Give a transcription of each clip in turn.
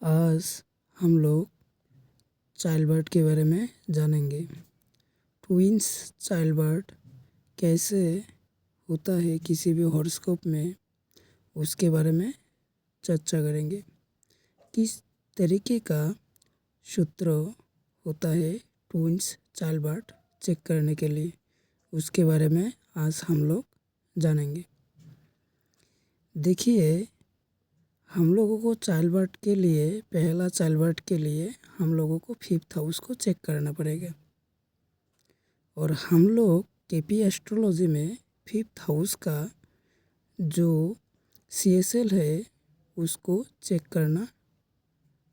आज हम लोग चाइल्ड बर्थ के बारे में जानेंगे। ट्विंस चाइल्ड बर्थ कैसे होता है किसी भी हॉरोस्कोप में, उसके बारे में चर्चा करेंगे। किस तरीके का सूत्र होता है ट्विंस चाइल्ड बर्थ चेक करने के लिए, उसके बारे में आज हम लोग जानेंगे। देखिए, हम लोगों को चाइल्ड बर्थ के लिए, पहला चाइल्ड बर्थ के लिए हम लोगों को 5th हाउस को चेक करना पड़ेगा। और हम लोग केपी एस्ट्रोलॉजी में 5th हाउस का जो CSL है उसको चेक करना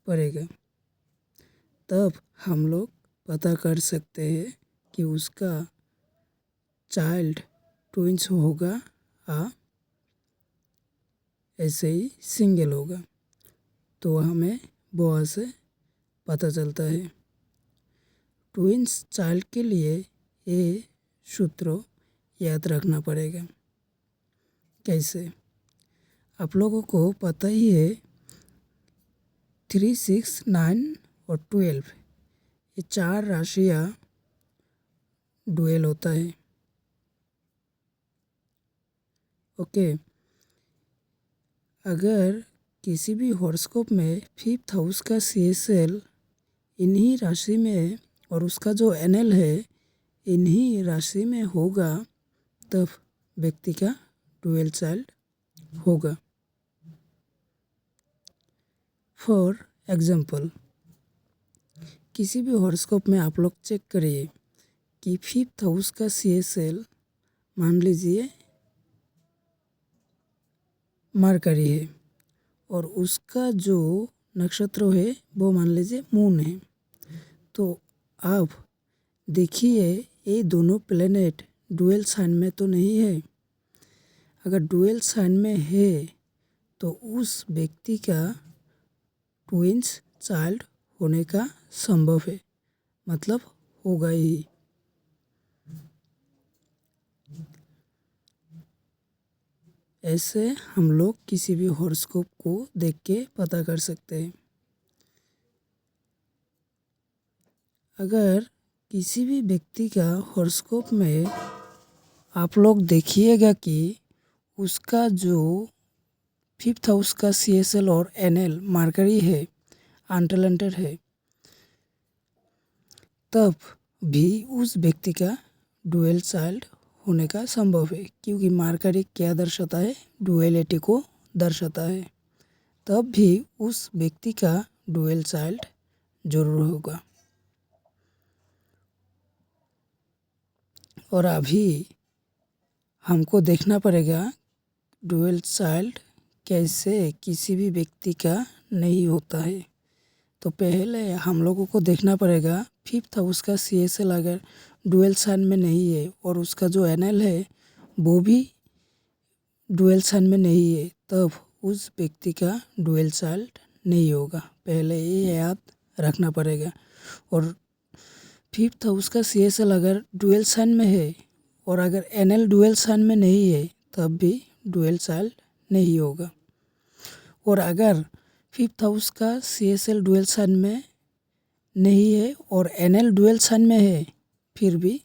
पड़ेगा। तब हम लोग पता कर सकते हैं कि उसका चाइल्ड ट्विंस होगा या ऐसे ही सिंगल होगा, तो हमें वहाँ से पता चलता है। ट्विंस चाइल्ड के लिए ये सूत्र याद रखना पड़ेगा। कैसे? आप लोगों को पता ही है 3, 6, 9 और 12 ये 4 राशियाँ डुएल होता है। ओके, अगर किसी भी हॉरोस्कोप में 5th हाउस का CSL इन्हीं राशि में और उसका जो NL है इन्हीं राशि में होगा, तब व्यक्ति का डुएल चाइल्ड होगा। फॉर एग्जाम्पल, किसी भी हॉरोस्कोप में आप लोग चेक करिए कि 5th हाउस का CSL मान लीजिए मरकरी है और उसका जो नक्षत्र है वो मान लीजिए मून है। तो अब देखिए, ये दोनों प्लेनेट डुएल साइन में तो नहीं है। अगर डुएल साइन में है तो उस व्यक्ति का ट्विंस चाइल्ड होने का संभव है, मतलब होगा ही। ऐसे हम लोग किसी भी हॉरोस्कोप को देख के पता कर सकते हैं। अगर किसी भी व्यक्ति का हॉरोस्कोप में आप लोग देखिएगा कि उसका जो 5th हाउस का CSL और NL मरकरी है, अनटैलेंटेड है, तब भी उस व्यक्ति का डुएल चाइल्ड होने का संभव है, क्योंकि मरकरी क्या दर्शाता है? डुएलिटी को दर्शाता है। तब भी उस व्यक्ति का डुएल चाइल्ड जरूर होगा। और अभी हमको देखना पड़ेगा डुएल चाइल्ड कैसे किसी भी व्यक्ति का नहीं होता है। तो पहले हम लोगों को देखना पड़ेगा 5th हाउस का CSL अगर डुएल साइन में नहीं है और उसका जो NL है वो भी डुएल साइन में नहीं है, तब उस व्यक्ति का डुएल चाइल्ड नहीं होगा। पहले ये याद रखना पड़ेगा। और 5th हाउस का CSL अगर डुएल साइन में है और अगर NL डुएल साइन में नहीं है, तब भी डुएल चाइल्ड नहीं होगा। और अगर 5th हाउस का CSL डुएल साइन में नहीं है और NL डुएल साइन में है, फिर भी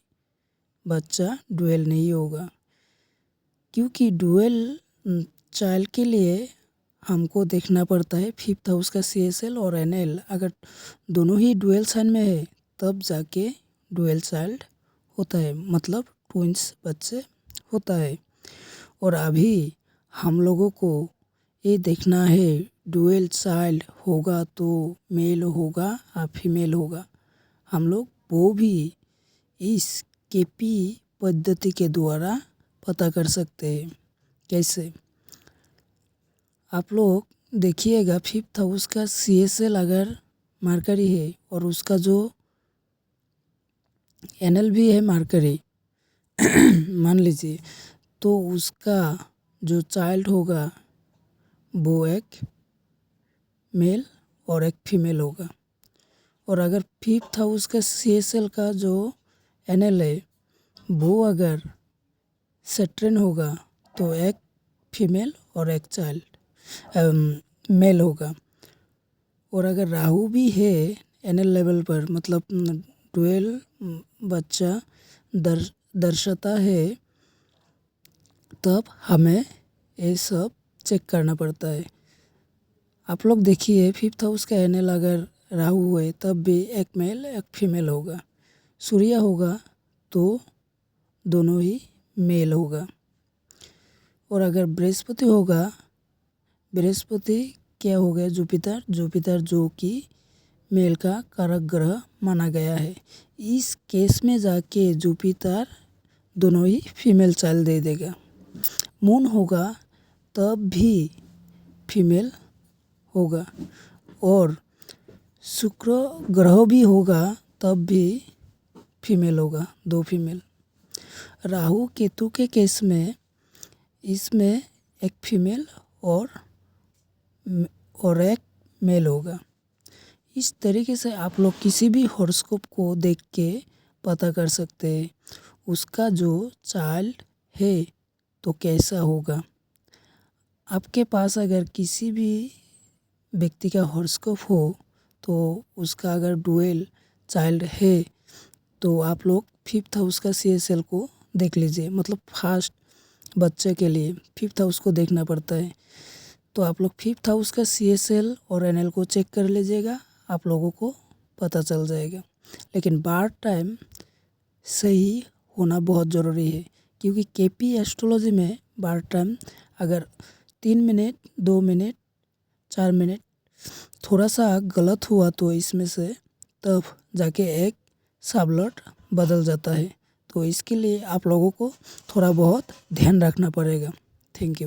बच्चा डुएल नहीं होगा, क्योंकि डुएल चाइल्ड के लिए हमको देखना पड़ता है 5th हाउस का CSL और NL अगर दोनों ही डुएल साइन में है, तब जाके डुएल चाइल्ड होता है, मतलब ट्विंस बच्चे होता है। और अभी हम लोगों को ये देखना है डुएल चाइल्ड होगा तो मेल होगा या फीमेल होगा। हम लोग वो भी इस केपी पद्धति के द्वारा पता कर सकते हैं। कैसे? आप लोग देखिएगा 5th हाउस का CSL अगर मरकरी है और उसका जो NL भी है मरकरी मान लीजिए, तो उसका जो चाइल्ड होगा वो एक मेल और एक फीमेल होगा। और अगर 5th हाउस का CSL का जो NL है वो अगर सेट्रेन होगा तो एक फीमेल और एक चाइल्ड मेल होगा। और अगर राहु भी है एनएल लेवल पर, मतलब 12 बच्चा दर्शाता है, तब हमें ये सब चेक करना पड़ता है। आप लोग देखिए 5th हाउस का एनएल अगर राहु है तब भी एक मेल एक फीमेल होगा। सूर्य होगा तो दोनों ही मेल होगा। और अगर बृहस्पति होगा, बृहस्पति क्या हो गया, जुपिटर जो कि मेल का कारक ग्रह माना गया है। इस केस में जाके जुपिटर दोनों ही फीमेल चाइल्ड दे देगा। मून होगा तब भी फीमेल होगा, और शुक्र ग्रह भी होगा तब भी फीमेल होगा, 2 फीमेल। राहु केतु के केस में इसमें एक फीमेल और एक मेल होगा। इस तरीके से आप लोग किसी भी हॉरोस्कोप को देख के पता कर सकते हैं उसका जो चाइल्ड है तो कैसा होगा। आपके पास अगर किसी भी व्यक्ति का हॉरोस्कोप हो तो उसका अगर डुअल चाइल्ड है तो आप लोग 5th हाउस का CSL को देख लीजिए। मतलब फर्स्ट बच्चे के लिए 5th हाउस को देखना पड़ता है, तो आप लोग 5th हाउस का CSL और NL को चेक कर लीजिएगा, आप लोगों को पता चल जाएगा। लेकिन बर्थ टाइम सही होना बहुत ज़रूरी है, क्योंकि KP एस्ट्रोलॉजी में बर्थ टाइम अगर 3 मिनट, 2 मिनट, 4 मिनट थोड़ा सा गलत हुआ तो इसमें से तब जाके एक साबलट बदल जाता है। तो इसके लिए आप लोगों को थोड़ा बहुत ध्यान रखना पड़ेगा। Thank you.